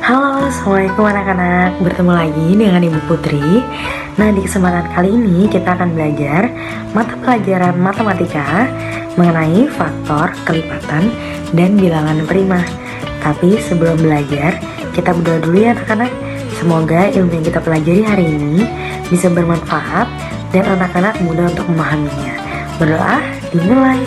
Halo, assalamualaikum anak-anak. Bertemu lagi dengan Ibu Putri. Nah, di kesempatan kali ini kita akan belajar mata pelajaran matematika mengenai faktor, kelipatan, dan bilangan prima. Tapi sebelum belajar, kita berdoa dulu ya anak-anak. Semoga ilmu yang kita pelajari hari ini bisa bermanfaat dan anak-anak mudah untuk memahaminya. Berdoa dimulai.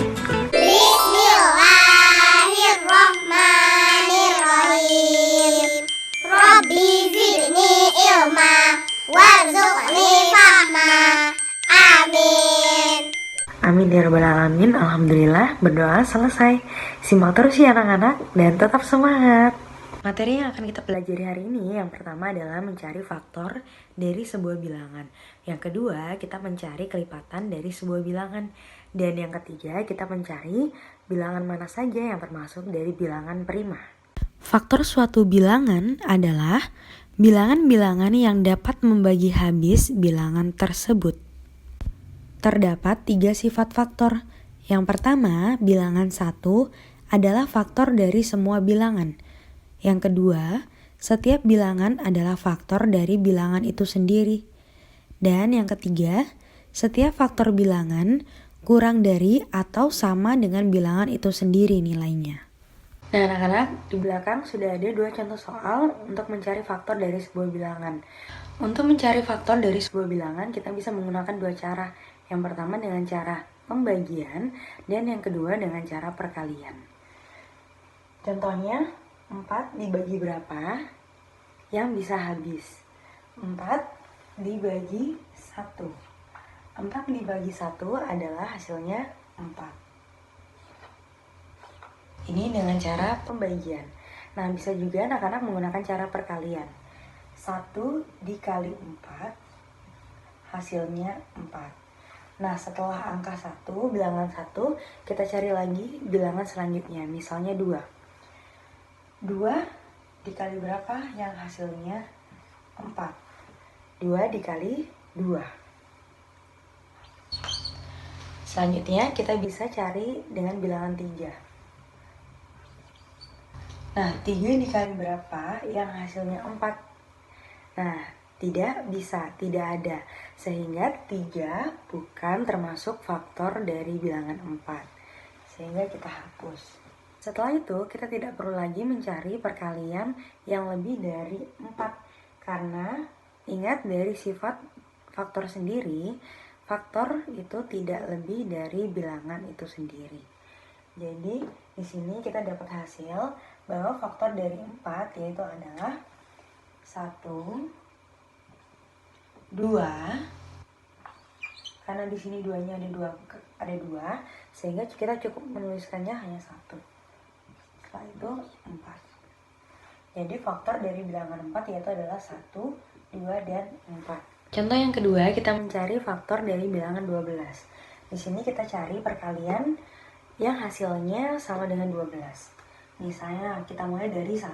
Bismillahirrahmanirrahim. Rabbi zidni ilma warzuqni fahma. Amin. Amin ya rabbal alamin. Alhamdulillah, berdoa selesai. Simak terus ya anak-anak dan tetap semangat. Materi yang akan kita pelajari hari ini yang pertama adalah mencari faktor dari sebuah bilangan. Yang kedua, kita mencari kelipatan dari sebuah bilangan. Dan yang ketiga, kita mencari bilangan mana saja yang termasuk dari bilangan prima. Faktor suatu bilangan adalah bilangan-bilangan yang dapat membagi habis bilangan tersebut. Terdapat 3 sifat faktor. Yang pertama, bilangan 1 adalah faktor dari semua bilangan. Yang kedua, setiap bilangan adalah faktor dari bilangan itu sendiri. Dan yang ketiga, setiap faktor bilangan kurang dari atau sama dengan bilangan itu sendiri nilainya. Nah anak-anak, di belakang sudah ada 2 contoh soal untuk mencari faktor dari sebuah bilangan. Untuk mencari faktor dari sebuah bilangan, kita bisa menggunakan 2 cara. Yang pertama dengan cara pembagian, dan yang kedua dengan cara perkalian. Contohnya, 4 dibagi berapa yang bisa habis? 4 dibagi 1. 4 dibagi 1 adalah hasilnya 4. Ini dengan cara pembagian. Nah, bisa juga anak-anak menggunakan cara perkalian. 1 dikali 4 hasilnya 4. Nah, setelah angka 1, bilangan 1, kita cari lagi bilangan selanjutnya, misalnya 2. 2 dikali berapa yang hasilnya 4? 2 dikali 2. Selanjutnya kita bisa cari dengan bilangan 3. Nah, 3 dikali berapa yang hasilnya 4? Nah, tidak bisa, tidak ada. Sehingga 3 bukan termasuk faktor dari bilangan 4. Sehingga kita hapus. Setelah itu, kita tidak perlu lagi mencari perkalian yang lebih dari 4. Karena ingat dari sifat faktor sendiri, faktor itu tidak lebih dari bilangan itu sendiri. Jadi, di sini kita dapat hasil bahwa faktor dari 4 yaitu adalah 1, 2. Karena di sini 2-nya ada 2, sehingga kita cukup menuliskannya hanya 1. Setelah itu 4. Jadi faktor dari bilangan 4 yaitu adalah 1, 2, dan 4. Contoh yang kedua, kita mencari faktor dari bilangan 12. Di sini kita cari perkalian yang hasilnya sama dengan 12. Misalnya kita mulai dari 1.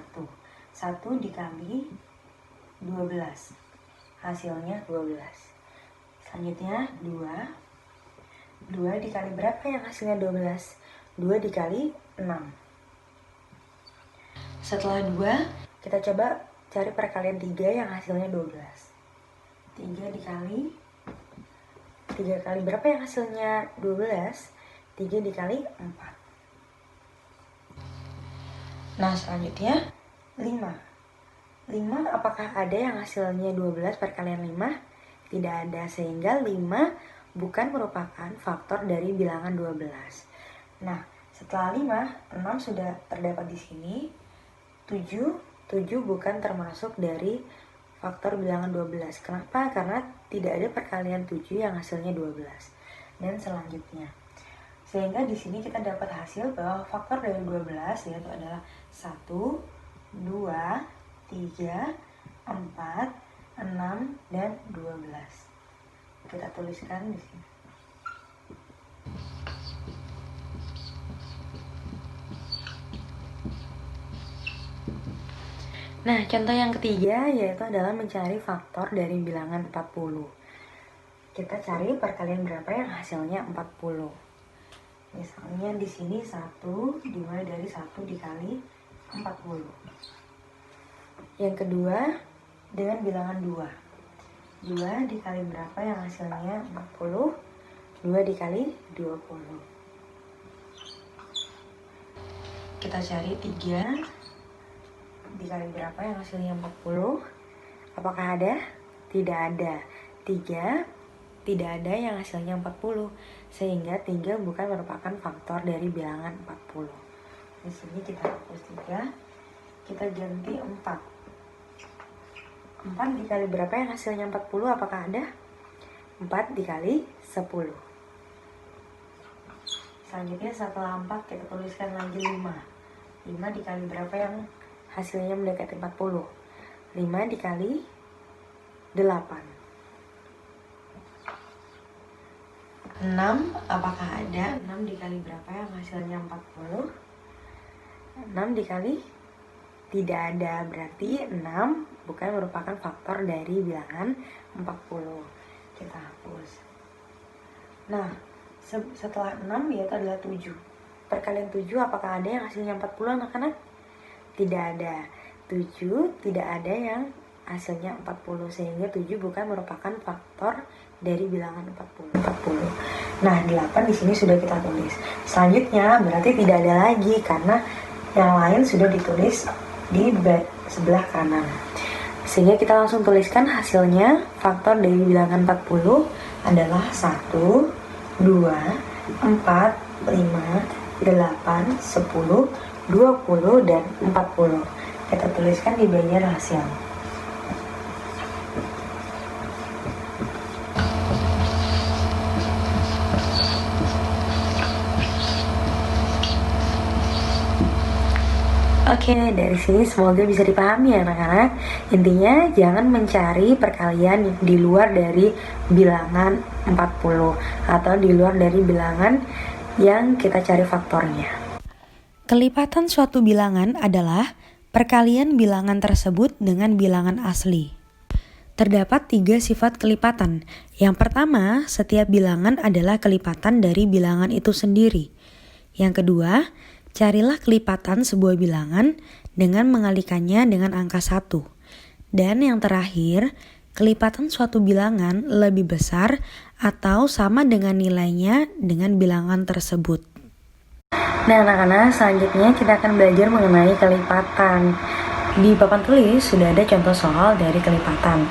1 dikali 12. Hasilnya 12. Selanjutnya 2. 2 dikali berapa yang hasilnya 12? 2 dikali 6. Setelah 2, kita coba cari perkalian 3 yang hasilnya 12. 3 dikali 3 kali berapa yang hasilnya 12? 3 dikali 4. Nah, selanjutnya 5. 5 apakah ada yang hasilnya 12 perkalian 5? Tidak ada, sehingga 5 bukan merupakan faktor dari bilangan 12. Nah, setelah 5, 6 sudah terdapat di sini. 7 bukan termasuk dari faktor bilangan 12. Kenapa? Karena tidak ada perkalian 7 yang hasilnya 12. Dan selanjutnya. Sehingga di sini kita dapat hasil bahwa faktor dari 12 yaitu adalah 1, 2, 3, 4, 6, dan 12. Kita tuliskan di sini. Nah, contoh yang ketiga yaitu adalah mencari faktor dari bilangan 40. Kita cari perkalian berapa yang hasilnya 40. Misalnya di sini 1 dimulai dari 1 dikali 40. Yang kedua dengan bilangan 2. 2 dikali berapa yang hasilnya 40? 2 dikali 20. Kita cari 3 dikali berapa yang hasilnya 40? Apakah ada? Tidak ada. 3 tidak ada yang hasilnya 40, sehingga 3 bukan merupakan faktor dari bilangan 40. Di sini kita hapus 3, kita ganti 4. 4 dikali berapa yang hasilnya 40? Apakah ada? 4 dikali 10. Selanjutnya setelah 4 kita tuliskan lagi 5. 5 dikali berapa yang hasilnya mendekati 40? 5 dikali 8. 6, apakah ada? 6 dikali berapa yang hasilnya 40? 6 dikali tidak ada, berarti 6 bukan merupakan faktor dari bilangan 40. Kita hapus. Nah, setelah 6 yaitu adalah 7. Perkalian 7 apakah ada yang hasilnya 40 anak-anak? Tidak ada. 7 tidak ada yang hasilnya 40, sehingga 7 bukan merupakan faktor dari bilangan 40. Nah, 8 di sini sudah kita tulis. Selanjutnya berarti tidak ada lagi karena yang lain sudah ditulis di sebelah kanan. Sehingga kita langsung tuliskan hasilnya. Faktor dari bilangan 40 adalah 1, 2, 4, 5, 8, 10, 20, dan 40. Kita tuliskan di bagian hasil. Oke, dari sini semoga bisa dipahami ya anak-anak. Intinya jangan mencari perkalian di luar dari bilangan 40 atau di luar dari bilangan yang kita cari faktornya. Kelipatan suatu bilangan adalah perkalian bilangan tersebut dengan bilangan asli. Terdapat 3 sifat kelipatan. Yang pertama, setiap bilangan adalah kelipatan dari bilangan itu sendiri. Yang kedua, carilah kelipatan sebuah bilangan dengan mengalikannya dengan angka 1. Dan yang terakhir, kelipatan suatu bilangan lebih besar atau sama dengan nilainya dengan bilangan tersebut. Nah anak-anak, selanjutnya kita akan belajar mengenai kelipatan. Di papan tulis sudah ada contoh soal dari kelipatan.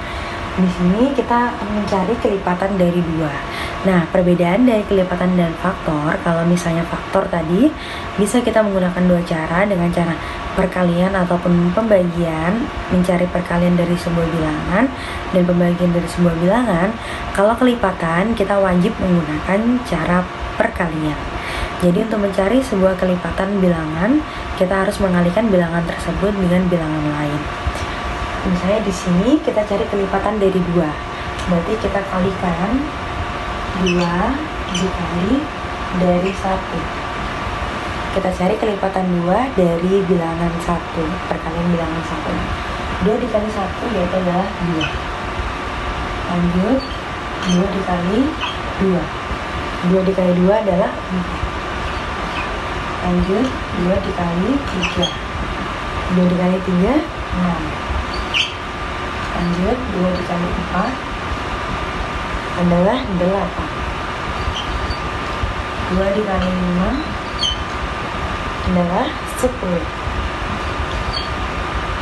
Di sini kita mencari kelipatan dari 2. Nah, perbedaan dari kelipatan dan faktor, kalau misalnya faktor tadi bisa kita menggunakan 2 cara, dengan cara perkalian ataupun pembagian, mencari perkalian dari sebuah bilangan dan pembagian dari sebuah bilangan. Kalau kelipatan kita wajib menggunakan cara perkalian. Jadi untuk mencari sebuah kelipatan bilangan, kita harus mengalihkan bilangan tersebut dengan bilangan lain. Misalnya di sini kita cari kelipatan dari 2. Berarti kita kalikan 2 dikali dari 1. Kita cari kelipatan 2 dari bilangan 1, perkalian bilangan 1. 2 dikali 1 yaitu adalah 2. Lanjut, 2 dikali 2. 2 dikali 2 adalah 4. Lanjut, 2 dikali 3. 2 dikali 3, 6. Lanjut, 2 dikali 4 adalah 8. 2 dikali 5 adalah 10.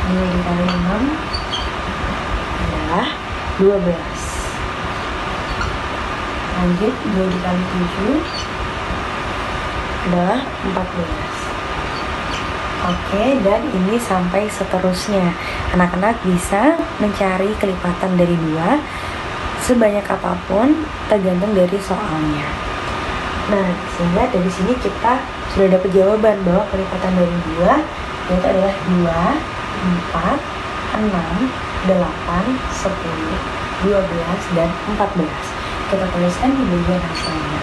2 dikali 6 adalah 12. Lanjut, 2 dikali 7 adalah 14. Oke, dan ini sampai seterusnya. Anak-anak bisa mencari kelipatan dari 2 sebanyak apapun tergantung dari soalnya. Nah, sehingga dari sini kita sudah dapat jawaban bahwa kelipatan dari 2 yaitu adalah 2, 4, 6, 8, 10, 12, dan 14. Kita tuliskan di bagian hasilnya.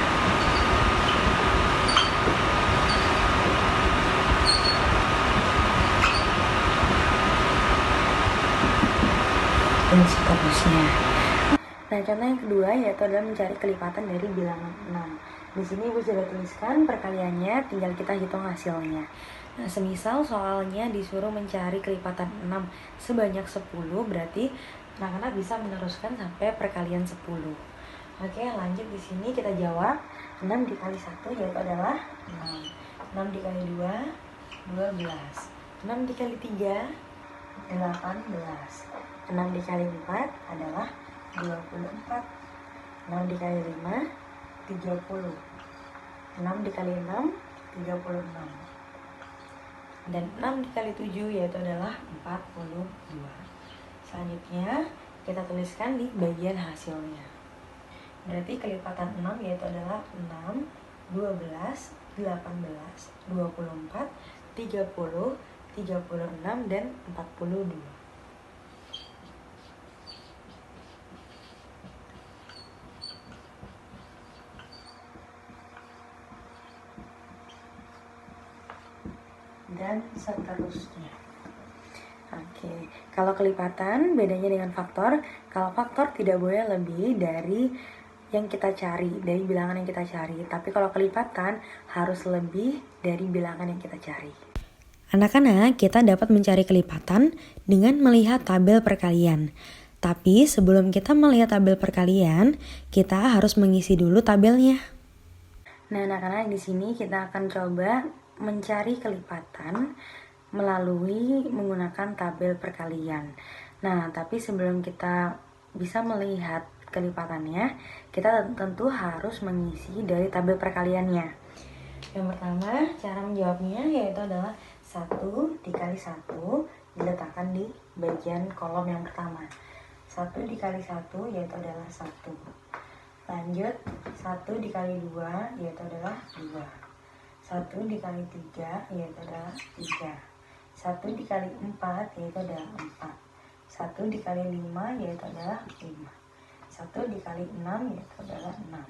Dan seterusnya. Nah, contoh yang kedua yaitu adalah mencari kelipatan dari bilangan 6. Di sini Ibu sudah tuliskan perkaliannya, tinggal kita hitung hasilnya. Nah, semisal soalnya disuruh mencari kelipatan 6 sebanyak 10, berarti anak-anak bisa meneruskan sampai perkalian 10. Oke, lanjut di sini kita jawab. 6 dikali 1 yaitu adalah 6. 6 dikali 2, 12. 6 dikali 3, 18. 6 dikali 4 adalah 24. 6 dikali 5, 30. 6 dikali 6, 36. Dan 6 dikali 7 yaitu adalah 42. Selanjutnya kita tuliskan di bagian hasilnya. Berarti kelipatan 6 yaitu adalah 6, 12, 18, 24, 30, 36, dan 42. Dan seterusnya. Oke, kalau kelipatan bedanya dengan faktor. Kalau faktor tidak boleh lebih dari yang kita cari, dari bilangan yang kita cari. Tapi kalau kelipatan harus lebih dari bilangan yang kita cari. Anak-anak, kita dapat mencari kelipatan dengan melihat tabel perkalian. Tapi sebelum kita melihat tabel perkalian, kita harus mengisi dulu tabelnya. Nah, anak-anak, di sini kita akan coba mencari kelipatan melalui menggunakan tabel perkalian. Nah, tapi sebelum kita bisa melihat kelipatannya, kita tentu harus mengisi dari tabel perkaliannya. Yang pertama, cara menjawabnya yaitu adalah 1 dikali 1 diletakkan di bagian kolom yang pertama. 1 dikali 1 yaitu adalah 1. Lanjut, 1 dikali 2 yaitu adalah 2. 1 dikali 3 yaitu adalah 3. 1 dikali 4 yaitu adalah 4. 1 dikali 5 yaitu adalah 5. 1 dikali 6 yaitu adalah 6.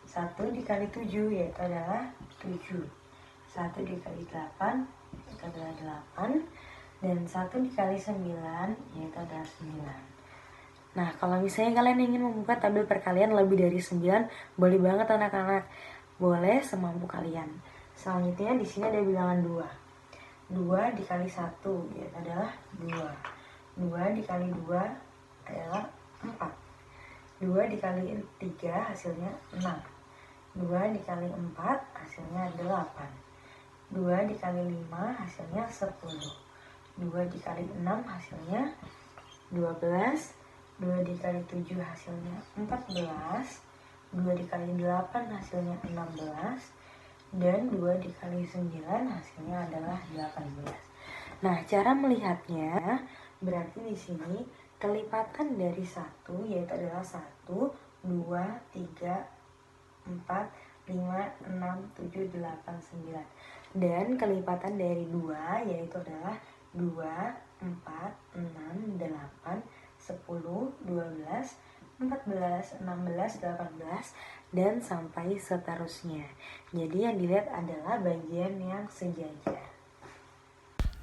1 dikali 7 yaitu adalah 7. 1 dikali 8 yaitu adalah 8. Dan 1 dikali 9 yaitu adalah 9. Nah, kalau misalnya kalian ingin membuka tabel perkalian lebih dari 9, boleh banget anak-anak. Boleh semampu kalian. Selanjutnya di sini ada bilangan 2. 2 dikali 1 yaitu adalah 2. 2 dikali 2 adalah 4. 2 dikali 3 hasilnya 6. 2 dikali 4 hasilnya 8. 2 dikali 5 hasilnya 10. 2 dikali 6 hasilnya 12. 2 dikali 7 hasilnya 14. 2 dikali 8 hasilnya 16. Dan 2 dikali 9 hasilnya adalah 18. Nah, cara melihatnya berarti di sini kelipatan dari 1 yaitu adalah 1, 2, 3, 4, 5, 6, 7, 8, 9. Dan kelipatan dari 2 yaitu adalah 2, 4, 6, 8, 10, 12, 14, 16, 18, dan sampai seterusnya. Jadi yang dilihat adalah bagian yang sejajar.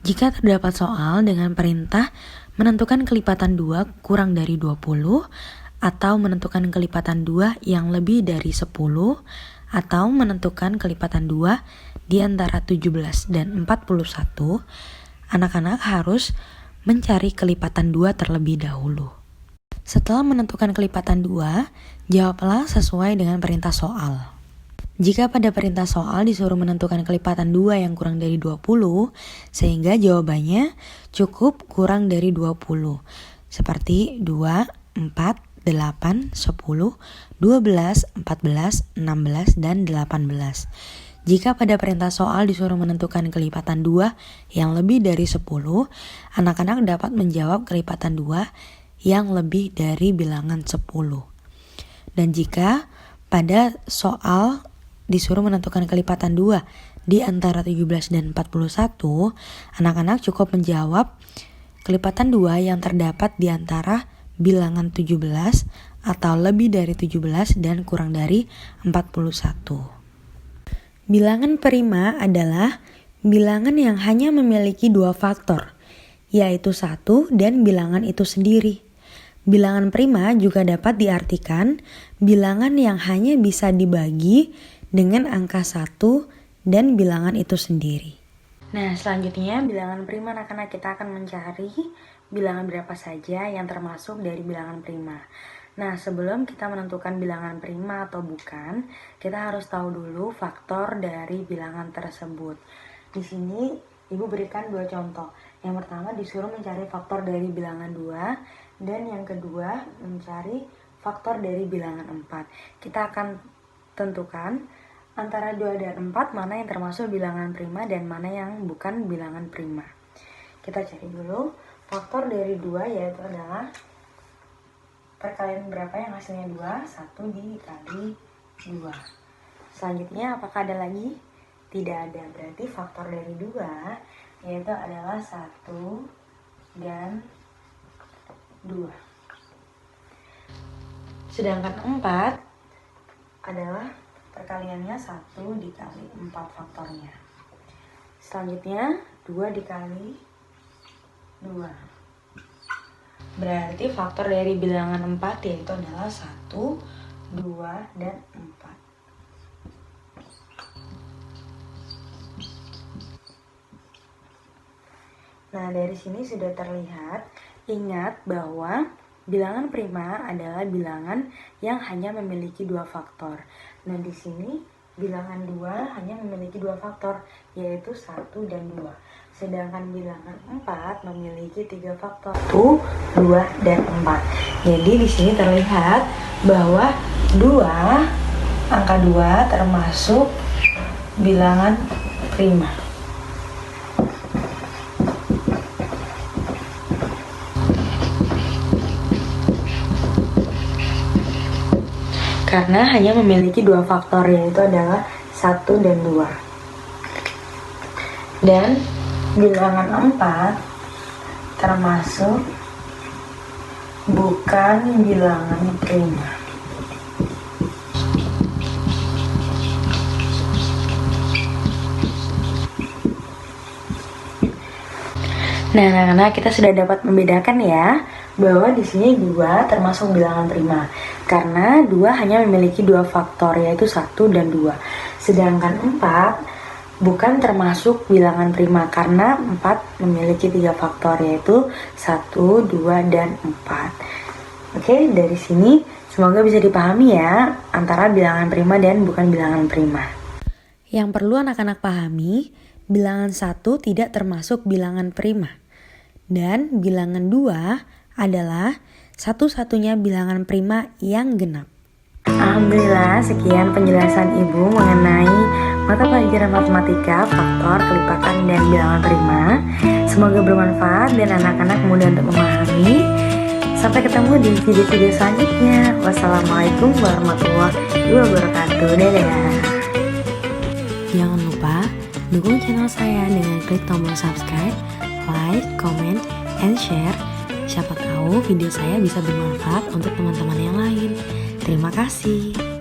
Jika terdapat soal dengan perintah menentukan kelipatan 2 kurang dari 20, atau menentukan kelipatan 2 yang lebih dari 10, atau menentukan kelipatan 2 di antara 17 dan 41, anak-anak harus mencari kelipatan 2 terlebih dahulu. Setelah menentukan kelipatan 2, jawablah sesuai dengan perintah soal. Jika pada perintah soal disuruh menentukan kelipatan 2 yang kurang dari 20, sehingga jawabannya cukup kurang dari 20. Seperti 2, 4, 8, 10, 12, 14, 16, dan 18. Jika pada perintah soal disuruh menentukan kelipatan 2 yang lebih dari 10, anak-anak dapat menjawab kelipatan 2 yang lebih dari bilangan 10. Dan jika pada soal disuruh menentukan kelipatan 2 di antara 17 dan 41, anak-anak cukup menjawab kelipatan 2 yang terdapat di antara bilangan 17 atau lebih dari 17 dan kurang dari 41. Bilangan prima adalah bilangan yang hanya memiliki 2 faktor, yaitu 1 dan bilangan itu sendiri. Bilangan prima juga dapat diartikan bilangan yang hanya bisa dibagi dengan angka 1 dan bilangan itu sendiri. Nah, selanjutnya bilangan prima anak-anak, kita akan mencari bilangan berapa saja yang termasuk dari bilangan prima. Nah, sebelum kita menentukan bilangan prima atau bukan, kita harus tahu dulu faktor dari bilangan tersebut. Di sini Ibu berikan 2 contoh. Yang pertama disuruh mencari faktor dari bilangan 2, dan yang kedua mencari faktor dari bilangan 4. Kita akan tentukan antara 2 dan 4 mana yang termasuk bilangan prima dan mana yang bukan bilangan prima. Kita cari dulu faktor dari 2, yaitu adalah perkalian berapa yang hasilnya 2? 1 dikali 2. Selanjutnya apakah ada lagi? Tidak ada, berarti faktor dari 2 yaitu adalah 1 dan 2. Sedangkan 4 adalah perkaliannya 1 dikali 4 faktornya. Selanjutnya 2 dikali 2. Berarti faktor dari bilangan 4 yaitu adalah 1, 2, dan 4. Nah, dari sini sudah terlihat, ingat bahwa bilangan prima adalah bilangan yang hanya memiliki 2 faktor. Nah, di sini bilangan 2 hanya memiliki 2 faktor, yaitu 1 dan 2. Sedangkan bilangan 4 memiliki 3 faktor, 1, 2, dan 4. Jadi di sini terlihat bahwa angka 2 termasuk bilangan prima. Karena hanya memiliki 2 faktor, yaitu adalah 1 dan 2. Dan bilangan 4 termasuk bukan bilangan prima. Nah, anak-anak, kita sudah dapat membedakan ya bahwa di sini 2 termasuk bilangan prima karena 2 hanya memiliki 2 faktor, yaitu 1 dan 2. Sedangkan 4 bukan termasuk bilangan prima karena 4 memiliki 3 faktor, yaitu 1, 2, dan 4. Oke, dari sini semoga bisa dipahami ya antara bilangan prima dan bukan bilangan prima. Yang perlu anak-anak pahami, bilangan 1 tidak termasuk bilangan prima. Dan bilangan 2 adalah satu-satunya bilangan prima yang genap. Alhamdulillah, sekian penjelasan Ibu mengenai mata pelajaran matematika, faktor, kelipatan, dan bilangan prima. Semoga bermanfaat dan anak-anak mudah untuk memahami. Sampai ketemu di video-video selanjutnya. Wassalamualaikum warahmatullahi wabarakatuh. Dadah. Jangan lupa dukung channel saya dengan klik tombol subscribe, like, comment, and share. Siapa tahu video saya bisa bermanfaat untuk teman-teman yang lain. Terima kasih.